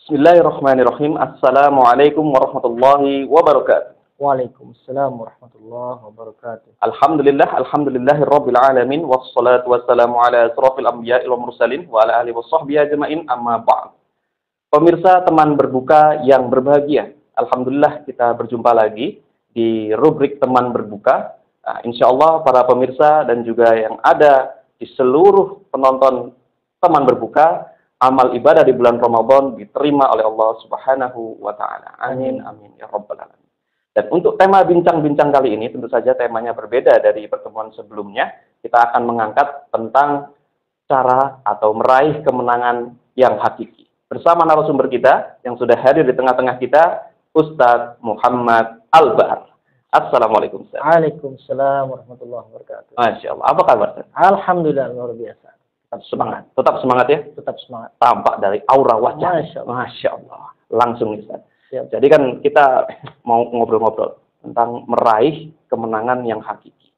Bismillahirrahmanirrahim. Assalamualaikum warahmatullahi wabarakatuh. Waalaikumsalam warahmatullahi wabarakatuh. Alhamdulillahirabbil alamin wassalatu wassalamu ala asrofil anbiya'i wal mursalin wa ala alihi washabbihi ajmain amma ba'd. Pemirsa teman berbuka yang berbahagia. Alhamdulillah kita berjumpa lagi di rubrik teman berbuka. Nah, insyaallah para pemirsa dan juga yang ada di seluruh penonton teman berbuka, amal ibadah di bulan Ramadan diterima oleh Allah Subhanahu wa taala. Amin amin ya rabbal alamin. Dan untuk tema bincang-bincang kali ini tentu saja temanya berbeda dari pertemuan sebelumnya. Kita akan mengangkat tentang cara atau meraih kemenangan yang hakiki. Bersama narasumber kita yang sudah hadir di tengah-tengah kita, Ustadz Muhammad Al-Bahr. Assalamualaikum. Waalaikumsalam warahmatullahi wabarakatuh. Masya Allah. Apa kabar? Alhamdulillah luar biasa. Tetap semangat. Tetap semangat ya? Tetap semangat. Tampak dari aura wajah. Masya Allah. Masya Allah. Langsung Ustaz. Siap. Jadi kan kita mau ngobrol-ngobrol tentang meraih kemenangan yang hakiki.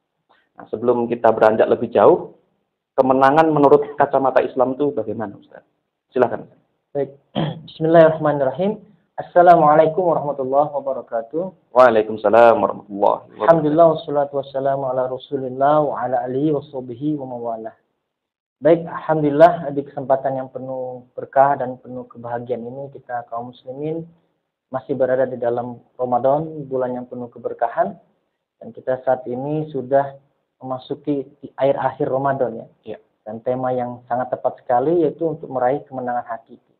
Nah, sebelum kita beranjak lebih jauh, kemenangan menurut kacamata Islam itu bagaimana Ustaz? Silakan. Baik. Bismillahirrahmanirrahim. Assalamualaikum warahmatullahi wabarakatuh. Waalaikumsalam warahmatullahi wabarakatuh. Alhamdulillah wassalatu wassalamu ala Rasulillah wa ala alihi washabihi wa mawalah. Baik, alhamdulillah di kesempatan yang penuh berkah dan penuh kebahagiaan ini kita kaum muslimin masih berada di dalam Ramadan, bulan yang penuh keberkahan, dan kita saat ini sudah memasuki di akhir Ramadan ya. Dan tema yang sangat tepat sekali yaitu untuk meraih kemenangan hakiki.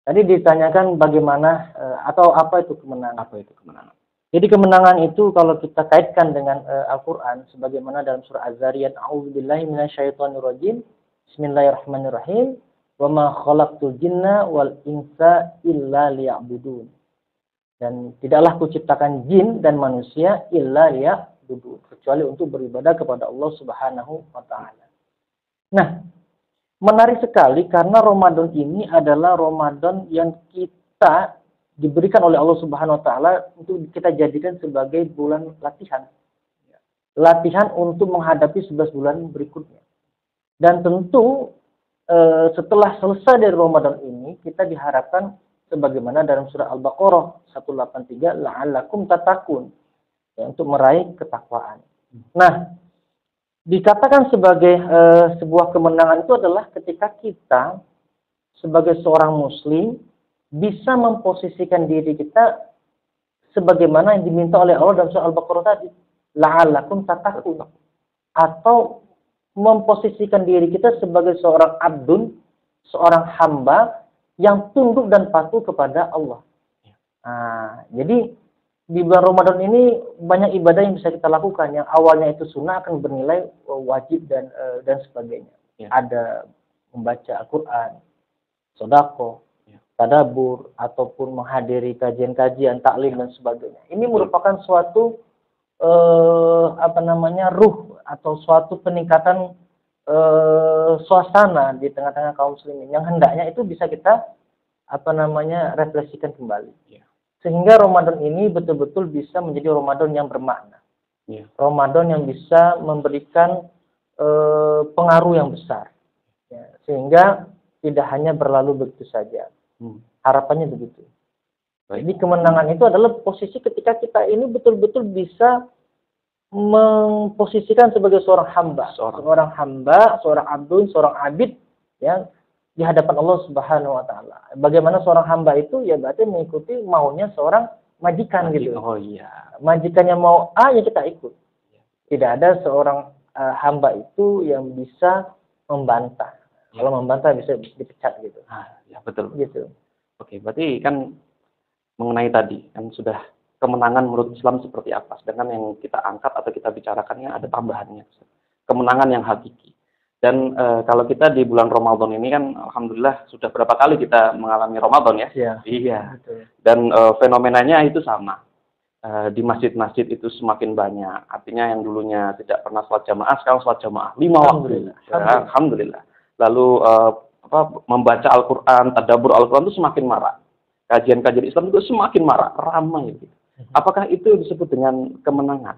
Tadi ditanyakan bagaimana atau apa itu kemenangan? Apa itu kemenangan? Jadi kemenangan itu kalau kita kaitkan dengan Al-Qur'an sebagaimana dalam surah Az-Zariyat, a'udzubillahi minasyaitonirrajim. Bismillahirrahmanirrahim. Wa ma khalaqtul jinna wal insa illa liya'budun. Dan tidaklah kuciptakan jin dan manusia illa liya'budun, kecuali untuk beribadah kepada Allah Subhanahu wa taala. Nah, menarik sekali karena Ramadan ini adalah Ramadan yang kita diberikan oleh Allah Subhanahu wa taala untuk kita jadikan sebagai bulan latihan. Latihan untuk menghadapi 11 bulan berikutnya. Dan tentu setelah selesai dari Ramadan ini, kita diharapkan sebagaimana dalam surah Al-Baqarah 183, la'allakum tattaqun, ya, untuk meraih ketakwaan. Nah, dikatakan sebagai sebuah kemenangan itu adalah ketika kita sebagai seorang muslim bisa memposisikan diri kita sebagaimana yang diminta oleh Allah dalam surah Al-Baqarah tadi, la'allakum tattaqun, atau memposisikan diri kita sebagai seorang abdun, seorang hamba yang tunduk dan patuh kepada Allah. Nah, jadi di bulan Ramadan ini banyak ibadah yang bisa kita lakukan. Yang awalnya itu sunnah akan bernilai wajib dan sebagainya. Ya. Ada membaca Al-Quran, sedekah, tadabbur, ataupun menghadiri kajian-kajian, taklim dan sebagainya. Ini merupakan suatu ruh atau suatu peningkatan suasana di tengah-tengah kaum muslimin yang hendaknya itu bisa kita refleksikan kembali. Ya. Sehingga Ramadan ini betul-betul bisa menjadi Ramadan yang bermakna. Ya. Ramadan yang bisa memberikan pengaruh yang besar. Ya. Sehingga tidak hanya berlalu begitu saja. Harapannya begitu. Jadi kemenangan itu adalah posisi ketika kita ini betul-betul bisa memposisikan sebagai seorang hamba, seorang abdun, seorang abid ya di hadapan Allah Subhanahu wa taala. Bagaimana seorang hamba itu ya berarti mengikuti maunya seorang majikan gitu. Oh iya. Majikannya mau A ya kita ikut. Tidak ada seorang hamba itu yang bisa membantah. Ya. Kalau membantah bisa dipecat gitu. Ya betul. Gitu. Oke, berarti kan mengenai tadi kan sudah kemenangan menurut Islam seperti apa. Sedangkan yang kita angkat atau kita bicarakannya ada tambahannya. Kemenangan yang hakiki. Dan kalau kita di bulan Ramadan ini kan alhamdulillah sudah berapa kali kita mengalami Ramadan ya. Iya. Betul. Dan fenomenanya itu sama. Di masjid-masjid itu semakin banyak. Artinya yang dulunya tidak pernah sholat jamaah sekarang sholat jamaah 5 waktu. Alhamdulillah. Lalu membaca Al-Quran, tadabbur Al-Quran itu semakin marak. Kajian-kajian Islam itu semakin marak, ramai. Gitu. Apakah itu disebut dengan kemenangan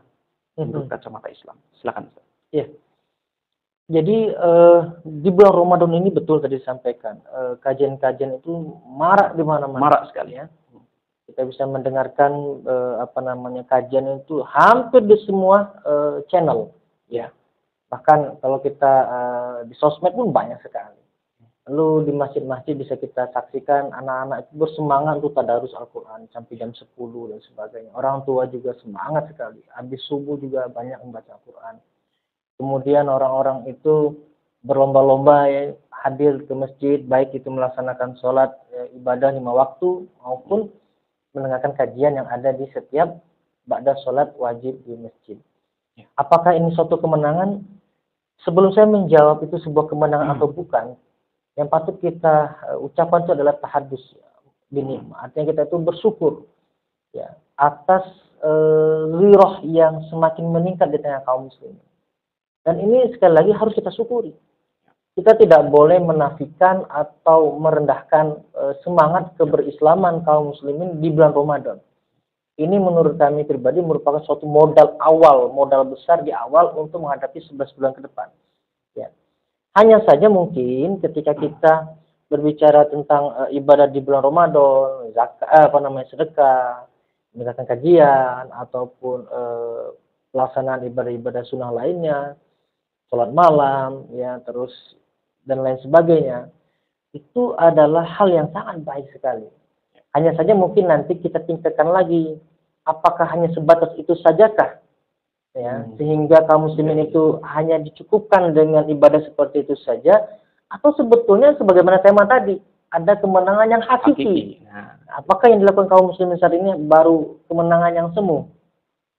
menurut kacamata Islam? Silakan. Iya. Jadi di bulan Ramadan ini betul tadi disampaikan, kajian-kajian itu marak di mana-mana. Marak sekali Ya. Kita bisa mendengarkan kajian itu hampir di semua channel. Ya. Bahkan kalau kita di sosmed pun banyak sekali. Lalu di masjid-masjid bisa kita saksikan anak-anak itu bersemangat untuk tadarus Al-Quran sampai jam 10 dan sebagainya. Orang tua juga semangat sekali. Habis subuh juga banyak membaca Al-Quran. Kemudian orang-orang itu berlomba-lomba ya, hadir ke masjid, baik itu melaksanakan sholat ibadah 5 waktu maupun mendengarkan kajian yang ada di setiap ba'da sholat wajib di masjid. Apakah ini suatu kemenangan? Sebelum saya menjawab itu sebuah kemenangan atau bukan, yang patut kita ucapkan itu adalah tahadus binikmah. Artinya kita itu bersyukur ya atas ghirah yang semakin meningkat di tengah kaum muslimin. Dan ini sekali lagi harus kita syukuri. Kita tidak boleh menafikan atau merendahkan semangat keberislaman kaum muslimin di bulan Ramadan. Ini menurut kami pribadi merupakan suatu modal awal, modal besar di awal untuk menghadapi 11 bulan ke depan. Ya. Hanya saja mungkin ketika kita berbicara tentang ibadah di bulan Ramadan, zakat, sedekah, mendengarkan kajian ataupun pelaksanaan ibadah-ibadah sunnah lainnya, sholat malam, ya terus dan lain sebagainya, itu adalah hal yang sangat baik sekali. Hanya saja mungkin nanti kita tingkatkan lagi, apakah hanya sebatas itu sajakah? Ya, sehingga kaum muslimin itu hanya dicukupkan dengan ibadah seperti itu saja, atau sebetulnya sebagaimana tema tadi ada kemenangan yang hakiki. Nah, apakah yang dilakukan kaum muslimin saat ini baru kemenangan yang semu?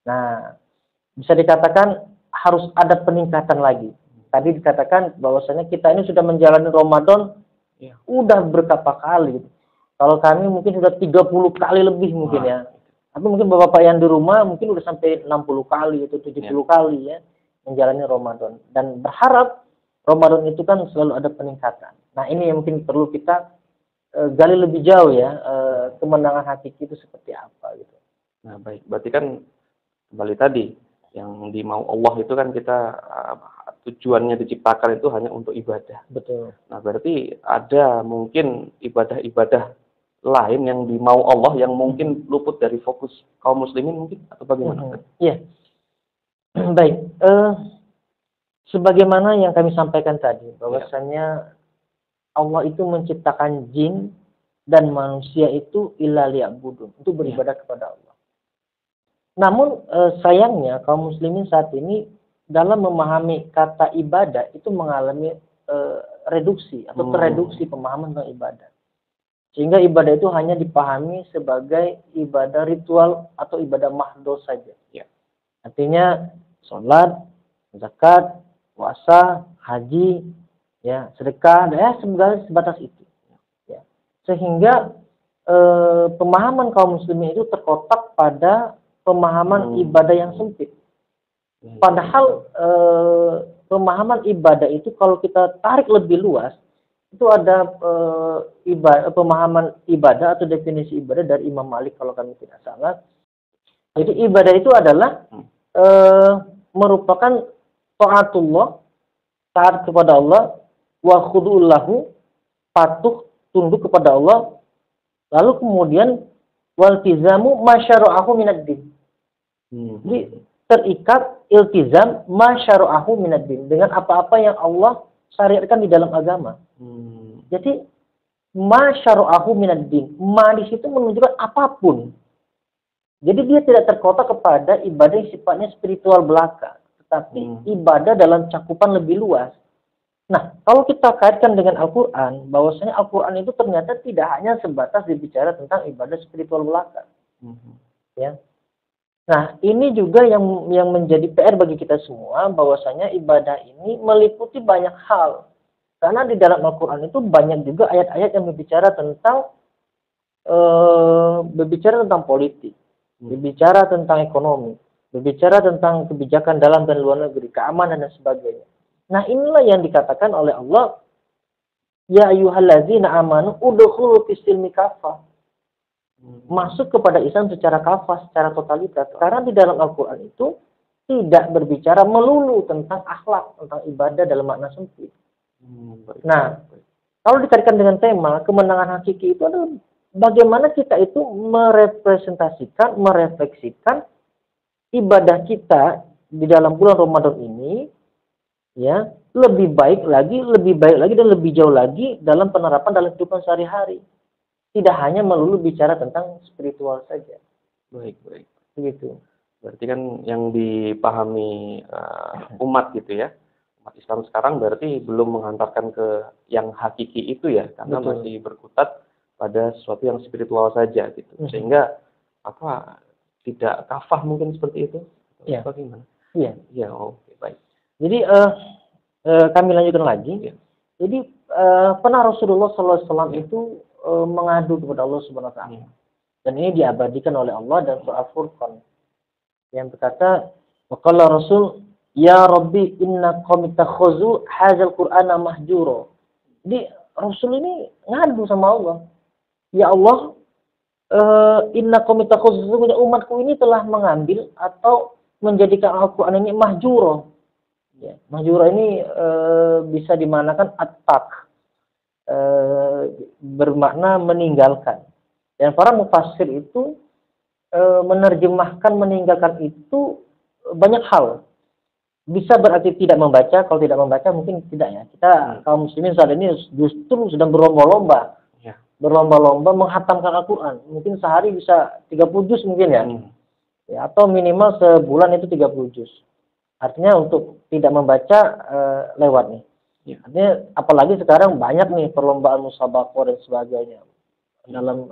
Nah, bisa dikatakan harus ada peningkatan lagi. Tadi dikatakan bahwasanya kita ini sudah menjalani Ramadan udah berapa kali. Kalau kami mungkin sudah 30 kali lebih mungkin ya. Tapi mungkin bapak-bapak yang di rumah mungkin udah sampai 60 kali atau 70 kali ya menjalani Ramadan. Dan berharap Ramadan itu kan selalu ada peningkatan. Nah ini yang mungkin perlu kita gali lebih jauh ya, kemenangan hakiki itu seperti apa gitu. Nah baik, berarti kan kembali tadi yang dimau Allah itu kan kita tujuannya diciptakan itu hanya untuk ibadah. Betul. Nah berarti ada mungkin ibadah-ibadah lain yang dimau Allah yang mungkin luput dari fokus kaum muslimin mungkin atau bagaimana? Iya. Baik. Sebagaimana yang kami sampaikan tadi, bahwasanya Allah itu menciptakan jin dan manusia itu illa liya'budun, untuk beribadah kepada Allah. Namun sayangnya kaum muslimin saat ini dalam memahami kata ibadah itu mengalami reduksi atau tereduksi pemahaman tentang ibadah. Sehingga ibadah itu hanya dipahami sebagai ibadah ritual atau ibadah mahdoh saja. Ya. Artinya sholat, zakat, puasa, haji, ya sedekah, ya sebatas itu. Ya. Sehingga pemahaman kaum muslimin itu terkotak pada pemahaman ibadah yang sempit. Padahal pemahaman ibadah itu kalau kita tarik lebih luas, itu ada pemahaman ibadah atau definisi ibadah dari Imam Malik kalau kami tidak salah. Jadi ibadah itu adalah merupakan taatullah, taat kepada Allah, wa khudu'ullahu, patuh tunduk kepada Allah, lalu kemudian waltizamu masyara'ahu minad-din. Jadi terikat iltizam masyara'ahu minad-din dengan apa-apa yang Allah syariatkan di dalam agama. Jadi masyara'ahu minad-din, ma di situ menunjukkan apapun. Jadi dia tidak terkotak kepada ibadah yang sifatnya spiritual belaka, tetapi ibadah dalam cakupan lebih luas. Nah, kalau kita kaitkan dengan Al-Quran, bahwasanya Al-Quran itu ternyata tidak hanya sebatas berbicara tentang ibadah spiritual belaka. Ya. Nah, ini juga yang menjadi PR bagi kita semua, bahwasanya ibadah ini meliputi banyak hal. Karena di dalam Al-Quran itu banyak juga ayat-ayat yang berbicara tentang politik, berbicara tentang ekonomi, berbicara tentang kebijakan dalam dan luar negeri, keamanan dan sebagainya. Nah, inilah yang dikatakan oleh Allah, ya ayyuhallazina amanu udkhulu fis-silmi kafah. Masuk kepada Islam secara kafah, secara totalitas. Karena di dalam Al-Quran itu tidak berbicara melulu tentang akhlak, tentang ibadah dalam makna sempit. Nah, kalau dikaitkan dengan tema kemenangan hakiki itu adalah bagaimana kita itu merepresentasikan, merefleksikan ibadah kita di dalam bulan Ramadan ini, ya, lebih baik lagi, dan lebih jauh lagi dalam penerapan dalam kehidupan sehari-hari. Tidak hanya melulu bicara tentang spiritual saja. Baik. Begitu. Berarti kan yang dipahami umat gitu ya. Umat Islam sekarang berarti belum menghantarkan ke yang hakiki itu ya, karena Betul. masih berkutat pada sesuatu yang spiritual saja gitu. Sehingga tidak kafah mungkin seperti itu. Iya. Bagaimana? Iya. Ya, oke, baik. Jadi kami lanjutkan lagi. Ya. Jadi pernah Rasulullah SAW itu mengadu kepada Allah Subhanahu Wa Taala. Dan ini diabadikan oleh Allah dalam surah Al-Furqan yang berkata, "Waqala Rasul, ya Rabbi inna qaumi takhuzu hadzal Qur'ana mahjura." Jadi Rasul ini ngadu sama Allah. Ya Allah, inna qaumi takhuzu, umatku ini telah mengambil atau menjadikan Al-Qur'an ini mahjura. Ya, mahjura ini bisa dimanakan at-tak, bermakna meninggalkan. Dan para mufassir itu menerjemahkan meninggalkan itu banyak hal. Bisa berarti tidak membaca, kalau tidak membaca mungkin tidak ya. Kita kaum muslimin saat ini justru sedang berlomba-lomba. Ya. Berlomba-lomba menghatamkan Al-Qur'an. Mungkin sehari bisa 30 juz mungkin ya. Ya, atau minimal sebulan itu 30 juz. Artinya untuk tidak membaca lewat nih. Ya. Artinya apalagi sekarang banyak nih perlombaan musabaqah dan sebagainya dalam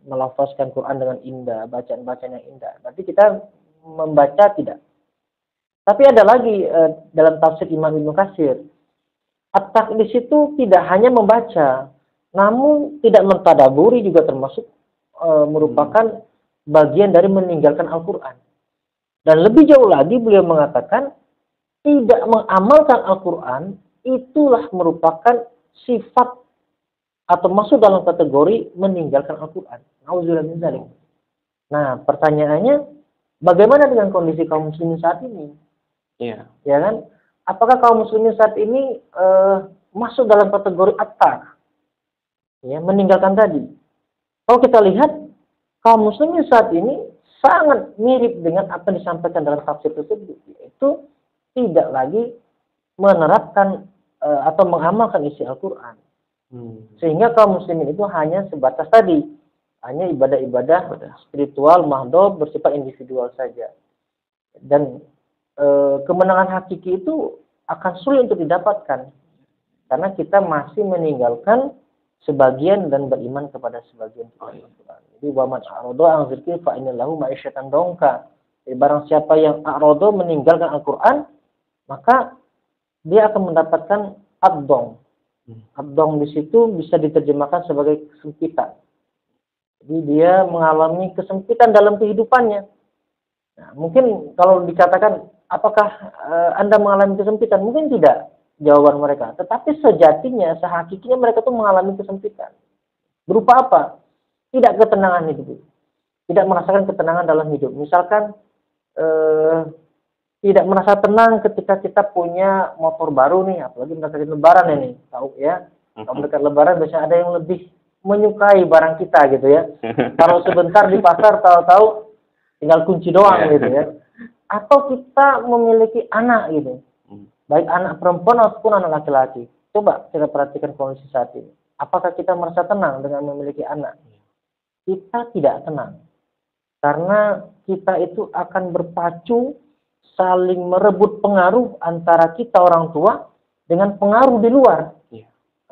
melafazkan Quran dengan indah, bacaan-bacaan yang indah. Berarti kita membaca tidak. Tapi ada lagi dalam tafsir Imam Ibnu Katsir, at-tak di situ tidak hanya membaca, namun tidak mentadaburi juga termasuk merupakan bagian dari meninggalkan Al-Qur'an. Dan lebih jauh lagi beliau mengatakan tidak mengamalkan Al-Qur'an itulah merupakan sifat atau masuk dalam kategori meninggalkan Al-Qur'an. Nauzubillah min dzalik. Nah, pertanyaannya bagaimana dengan kondisi kaum muslimin saat ini? Iya. Ya kan? Apakah kaum muslimin saat ini masuk dalam kategori at-tak? Ya, meninggalkan tadi. Kalau kita lihat kaum muslimin saat ini sangat mirip dengan apa yang disampaikan dalam tafsir tersebut, yaitu tidak lagi menerapkan atau mengamalkan isi Al-Qur'an. Sehingga kaum muslimin itu hanya sebatas tadi, hanya ibadah-ibadah spiritual mahdoh bersifat individual saja. Dan kemenangan hakiki itu akan sulit untuk didapatkan karena kita masih meninggalkan sebagian dan beriman kepada sebagian Al-Qur'an. Jadi wa man a'rada an dzikri fa inna lahu ma'isyatan dongka. Jadi barang siapa yang a'rada meninggalkan Al-Qur'an, maka dia akan mendapatkan ad-dong. Ad-dong di situ bisa diterjemahkan sebagai kesempitan. Jadi dia mengalami kesempitan dalam kehidupannya. Nah, mungkin kalau dikatakan apakah Anda mengalami kesempitan? Mungkin tidak jawaban mereka. Tetapi sejatinya, sehakikinya mereka itu mengalami kesempitan. Berupa apa? Tidak ketenangan hidup. Tidak merasakan ketenangan dalam hidup. Misalkan tidak merasa tenang ketika kita punya motor baru nih, apalagi mendekati lebaran ini, tahu ya. Kalau mendekat lebaran biasanya ada yang lebih menyukai barang kita gitu ya. Kalau sebentar di pasar tahu-tahu tinggal kunci doang gitu ya. Atau kita memiliki anak gitu. Baik anak perempuan ataupun anak laki-laki. Coba kita perhatikan kondisi saat ini. Apakah kita merasa tenang dengan memiliki anak? Kita tidak tenang. Karena kita itu akan berpacu saling merebut pengaruh antara kita orang tua dengan pengaruh di luar.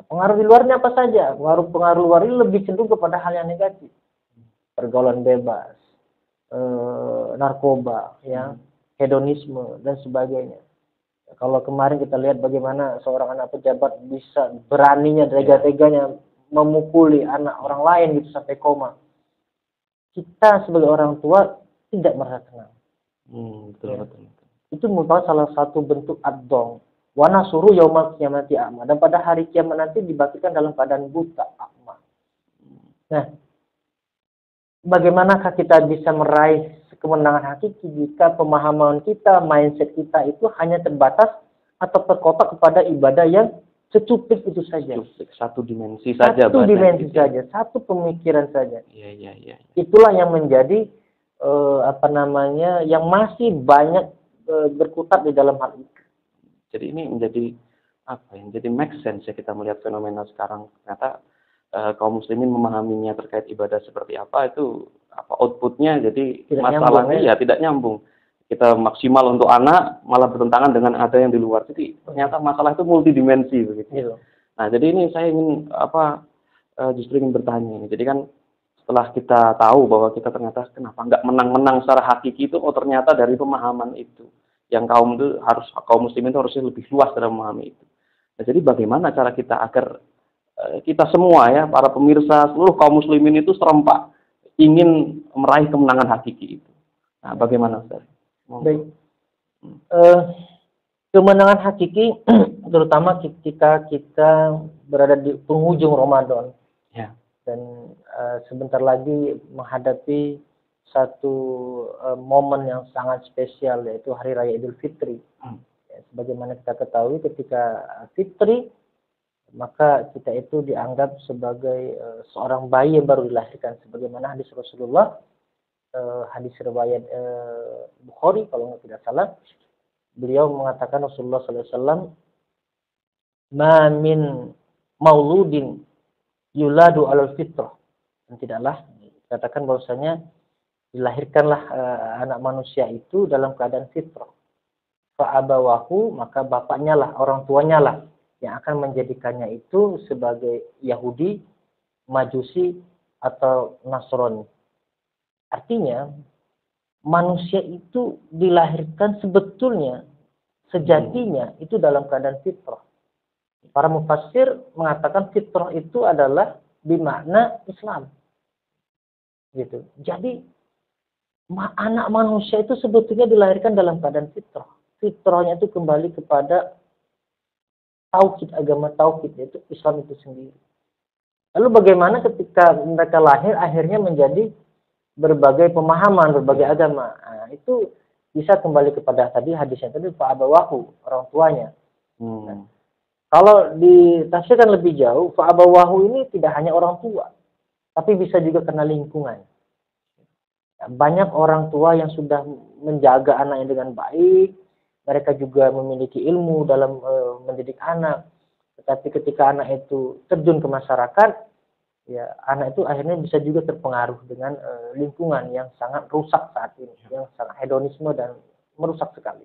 Pengaruh di luarnya apa saja? Pengaruh luar ini lebih cenderung kepada hal yang negatif. Pergaulan bebas, narkoba, ya, hedonisme, dan sebagainya. Kalau kemarin kita lihat bagaimana seorang anak pejabat bisa beraninya, tega-teganya memukuli anak orang lain gitu sampai koma. Kita sebagai orang tua tidak merasa tenang. Betul. Itu merupakan salah satu bentuk ad-dong. Wa nasuru yaumal qiyamati a'ma. Dan pada hari kiamat nanti dibangkitkan dalam keadaan buta, a'ma. Nah, bagaimanakah kita bisa meraih kemenangan hakiki jika pemahaman kita, mindset kita itu hanya terbatas atau terkotak kepada ibadah yang secuplik itu saja. Satu dimensi saja. Satu dimensi saja, satu pemikiran saja. Iya. Itulah yang menjadi yang masih banyak berkutat di dalam hal itu. Jadi ini menjadi jadi make sense ya kita melihat fenomena sekarang. Ternyata kaum muslimin memahaminya terkait ibadah seperti apa itu outputnya jadi tidak masalahnya nyambung, ya tidak nyambung. Kita maksimal untuk anak malah bertentangan dengan ada yang di luar. Jadi ternyata masalah itu multidimensi begitu. Gitu. Nah, jadi ini saya ingin justru ingin bertanya ini. Jadi kan setelah kita tahu bahwa kita ternyata kenapa nggak menang-menang secara hakiki itu, ternyata dari pemahaman itu. Yang kaum muslimin itu harusnya lebih luas dalam memahami itu. Nah, jadi bagaimana cara kita agar kita semua ya, para pemirsa, seluruh kaum muslimin itu serempak ingin meraih kemenangan hakiki itu. Nah, bagaimana Ustaz? Baik. Kemenangan hakiki terutama ketika kita berada di penghujung Ramadan. Ya. Dan sebentar lagi menghadapi satu momen yang sangat spesial yaitu Hari Raya Idul Fitri. Ya, sebagaimana kita ketahui ketika Fitri maka kita itu dianggap sebagai seorang bayi yang baru dilahirkan sebagaimana hadis Rasulullah, hadis riwayat Bukhari kalau tidak salah, beliau mengatakan Rasulullah SAW, "Ma min mauludin yuladu alal fitrah." Dan tidaklah dikatakan bahwasanya dilahirkanlah anak manusia itu dalam keadaan fitrah. Fa'abawahu, maka bapaknya lah, orang tuanya lah yang akan menjadikannya itu sebagai Yahudi, Majusi atau Nasrani. Artinya manusia itu dilahirkan sebetulnya sejatinya itu dalam keadaan fitrah. Para mufassir mengatakan fitrah itu adalah bermakna Islam. Gitu. Jadi anak manusia itu sebetulnya dilahirkan dalam keadaan fitrah. Fitrahnya itu kembali kepada tauhid, agama tauhid, yaitu Islam itu sendiri. Lalu bagaimana ketika mereka lahir akhirnya menjadi berbagai pemahaman, berbagai agama. Nah, itu bisa kembali kepada tadi hadisnya tadi fa'abawahu, orang tuanya. Nah, kalau ditafsirkan lebih jauh, fa'abawahu ini tidak hanya orang tua, tapi bisa juga karena lingkungan. Banyak orang tua yang sudah menjaga anaknya dengan baik, mereka juga memiliki ilmu dalam mendidik anak. Tetapi ketika anak itu terjun ke masyarakat, ya anak itu akhirnya bisa juga terpengaruh dengan lingkungan yang sangat rusak saat ini, yang sangat hedonisme dan merusak sekali.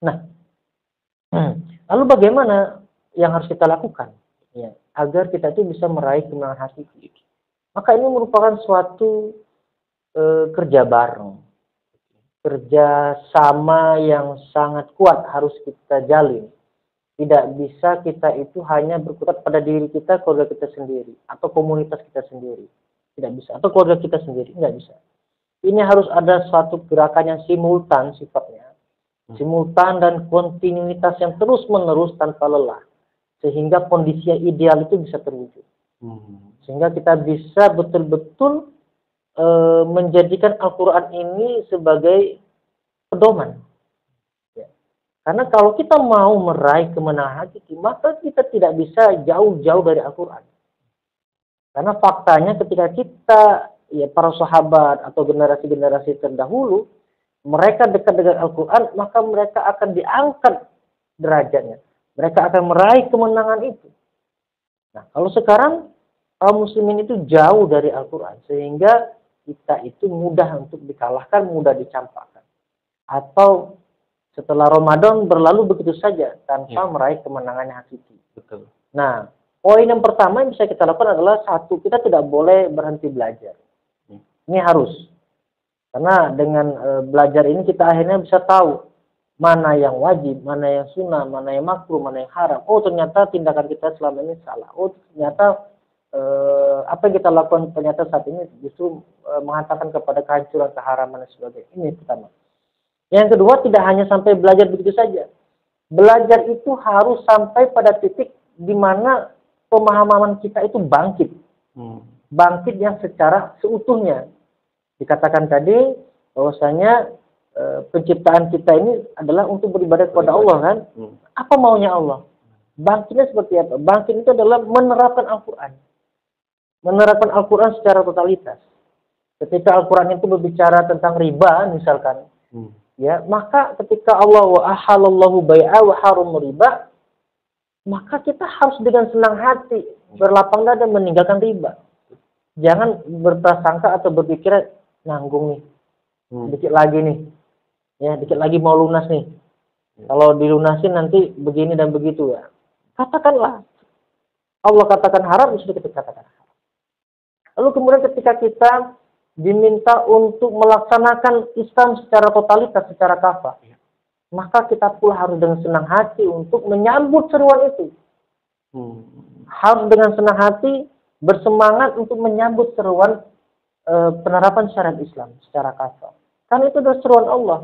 Nah, lalu bagaimana yang harus kita lakukan ya, agar kita itu bisa meraih kemenangan hakiki? Maka ini merupakan suatu kerja bareng, kerja sama yang sangat kuat harus kita jalin. Tidak bisa kita itu hanya berkutat pada diri kita, keluarga kita sendiri, atau komunitas kita sendiri. Tidak bisa. Atau keluarga kita sendiri. Tidak bisa. Ini harus ada suatu gerakan yang simultan sifatnya. Simultan dan kontinuitas yang terus-menerus tanpa lelah. Sehingga kondisi yang ideal itu bisa terwujud. Sehingga kita bisa betul-betul menjadikan Al-Quran ini sebagai pedoman. Karena kalau kita mau meraih kemenangan hakiki, maka kita tidak bisa jauh-jauh dari Al-Quran. Karena faktanya ketika kita, ya para sahabat atau generasi-generasi terdahulu, mereka dekat dengan Al-Quran, maka mereka akan diangkat derajatnya. Mereka akan meraih kemenangan itu. Nah, kalau sekarang, kaum muslimin itu jauh dari Al-Quran, sehingga kita itu mudah untuk dikalahkan, mudah dicampakkan. Atau setelah Ramadan berlalu begitu saja tanpa meraih kemenangan yang hakiki. Betul. Nah, poin yang pertama yang bisa kita lakukan adalah satu, kita tidak boleh berhenti belajar. Ini harus. Karena dengan belajar ini kita akhirnya bisa tahu mana yang wajib, mana yang sunnah, mana yang makruh, mana yang haram. Oh, ternyata tindakan kita selama ini salah. Oh, ternyata apa yang kita lakukan ternyata saat ini justru menghantarkan kepada kehancuran, keharaman dan sebagainya. Ini pertama. Yang kedua, tidak hanya sampai belajar begitu saja. Belajar itu harus sampai pada titik di mana pemahaman kita itu bangkit. Bangkit yang secara seutuhnya. Dikatakan tadi, bahwasanya penciptaan kita ini adalah untuk beribadah kepada Allah kan. Apa maunya Allah? Bangkitnya seperti apa? Bangkit itu adalah menerapkan Al-Quran. Menerapkan Al-Quran secara totalitas. Ketika Al-Quran itu berbicara tentang riba, misalkan, ya, maka ketika Allah wa ahalallahu bai'a wa harum riba, maka kita harus dengan senang hati berlapang dada meninggalkan riba. Jangan berprasangka atau berpikir nanggung nih, dikit lagi nih, ya, dikit lagi mau lunas nih. Kalau dilunasin nanti begini dan begitu ya. Katakanlah, Allah katakan haram, sudah kita katakan haram. Lalu kemudian ketika kita diminta untuk melaksanakan Islam secara totalitas, secara kafah, maka kita pula harus dengan senang hati untuk menyambut seruan itu. Harus dengan senang hati bersemangat untuk menyambut seruan penerapan syariat Islam secara kafah. Karena itu adalah seruan Allah.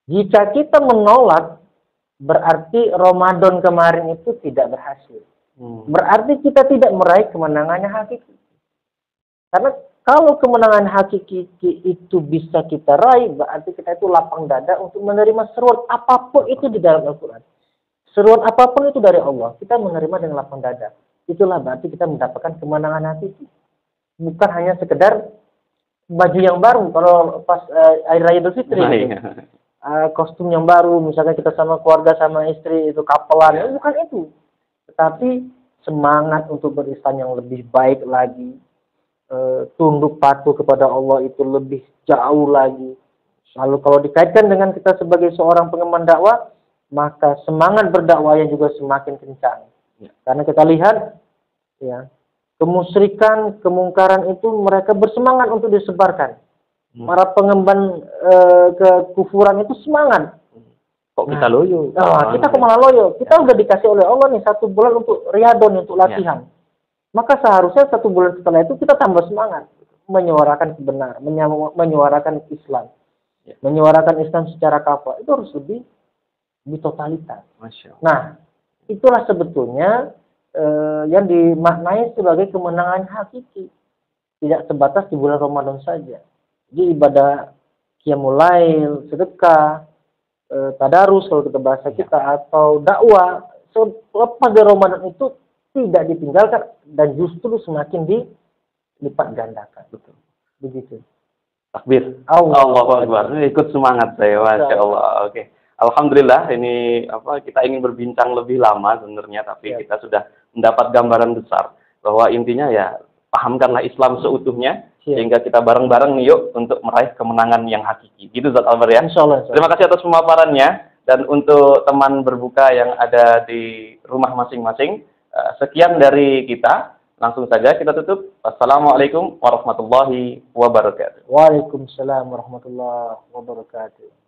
Jika kita menolak, berarti Ramadan kemarin itu tidak berhasil. Berarti kita tidak meraih kemenangannya hakiki. Karena kalau kemenangan hakiki itu bisa kita raih, berarti kita itu lapang dada untuk menerima seruan apapun itu di dalam Al-Quran. Seruan apapun itu dari Allah, kita menerima dengan lapang dada. Itulah berarti kita mendapatkan kemenangan hakiki. Bukan hanya sekedar baju yang baru, kalau pas Hari Raya Idul Fitri. Kostum yang baru, misalnya kita sama keluarga sama istri itu kapelan, bukan itu. Tetapi semangat untuk berislam yang lebih baik lagi, tunduk patuh kepada Allah itu lebih jauh lagi. Lalu kalau dikaitkan dengan kita sebagai seorang pengemban dakwah, maka semangat berdakwahnya juga semakin kencang. Karena kita lihat, ya, kemusyrikan, kemungkaran itu mereka bersemangat untuk disebarkan. Para pengemban kekufuran itu semangat. Kok kita loyo? Kita kok malah loyo? Kita udah dikasih oleh Allah nih 1 bulan untuk riyadon, untuk latihan. Maka seharusnya 1 bulan setelah itu kita tambah semangat menyuarakan kebenaran, menyuarakan Islam, menyuarakan Islam secara kafah. Itu harus lebih totalitas. Nah, itulah sebetulnya yang dimaknai sebagai kemenangan hakiki. Tidak sebatas di bulan Ramadan saja. Di ibadah qiyamul lail, sedekah, tadarus kalau kita bahasa kita, atau dakwah, selepas dari Ramadan itu tidak ditinggalkan dan justru semakin dilipat gandakan. Betul. Begitu. Takbir. Allahu Akbar. Ikut semangat saya, Masya Allah. Oke. Alhamdulillah, ini kita ingin berbincang lebih lama sebenarnya, tapi kita sudah mendapat gambaran besar bahwa intinya ya pahamkanlah Islam seutuhnya, sehingga kita bareng-bareng yuk untuk meraih kemenangan yang hakiki. Gitu Ustaz Albar ya. Insya Allah. Terima kasih atas pemaparannya, dan untuk teman berbuka yang ada di rumah masing-masing, sekian dari kita. Langsung saja kita tutup. Assalamualaikum warahmatullahi wabarakatuh. Waalaikumsalam warahmatullahi wabarakatuh.